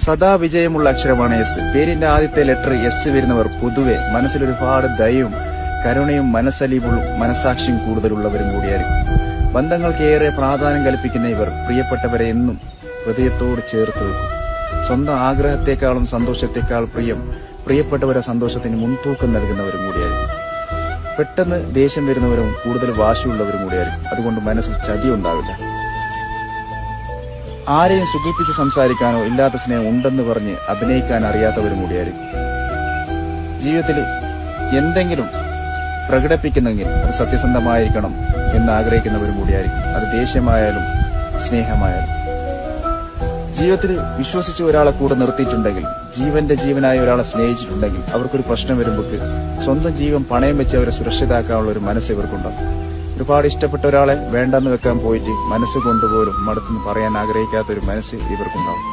സദാ വിജയമുള്ള അക്ഷരമാണ് എസ്. പേരിന്റെ ആദ്യത്തെ ലെറ്റർ എസ് വരുന്നവർ പൊതുവെ മനസ്സിലൊരുപാട് ദയവും കരുണയും മനസ്സലിവും മനസാക്ഷിയും കൂടുതലുള്ളവരും കൂടിയായിരിക്കും. ബന്ധങ്ങൾക്ക് ഏറെ പ്രാധാന്യം കൽപ്പിക്കുന്ന ഇവർ പ്രിയപ്പെട്ടവരെ എന്നും ഹൃദയത്തോട് ചേർത്ത് വെക്കും. സ്വന്തം ആഗ്രഹത്തെക്കാളും സന്തോഷത്തെക്കാൾ പ്രിയപ്പെട്ടവരെ സന്തോഷത്തിന് മുൻതൂക്കം നൽകുന്നവരും കൂടിയായിരിക്കും. പെട്ടെന്ന് ദേഷ്യം വരുന്നവരും കൂടുതൽ വാശിയുള്ളവരും കൂടിയായിരിക്കും. അതുകൊണ്ട് മനസ്സിൽ ചതി ഉണ്ടാവില്ല. ആരെയും സുഖിപ്പിച്ച് സംസാരിക്കാനോ ഇല്ലാത്ത സ്നേഹം ഉണ്ടെന്ന് പറഞ്ഞ് അഭിനയിക്കാൻ അറിയാത്തവരും കൂടിയായിരിക്കും. ജീവിതത്തിൽ എന്തെങ്കിലും പ്രകടിപ്പിക്കുന്നെങ്കിൽ അത് സത്യസന്ധമായിരിക്കണം എന്ന് ആഗ്രഹിക്കുന്നവരും കൂടിയായിരിക്കും. അത് ദേഷ്യമായാലും സ്നേഹമായാലും. ജീവിതത്തിൽ വിശ്വസിച്ച് ഒരാളെ കൂടെ നിർത്തിയിട്ടുണ്ടെങ്കിൽ, ജീവന്റെ ജീവനായ ഒരാളെ സ്നേഹിച്ചിട്ടുണ്ടെങ്കിൽ, അവർക്കൊരു പ്രശ്നം വരുമ്പോൾ സ്വന്തം ജീവൻ പണയം വെച്ച് അവരെ സുരക്ഷിതാക്കാനുള്ള ഒരു മനസ്സ് ഇവർക്കുണ്ടാവും. ഒരുപാട് ഇഷ്ടപ്പെട്ട ഒരാളെ വേണ്ടെന്ന് വെക്കാൻ പോയിട്ട് മനസ്സ് കൊണ്ടുപോലും മടുത്തെന്ന് പറയാൻ ആഗ്രഹിക്കാത്ത ഒരു മനസ്സ് ഇവർക്കുണ്ടാവും.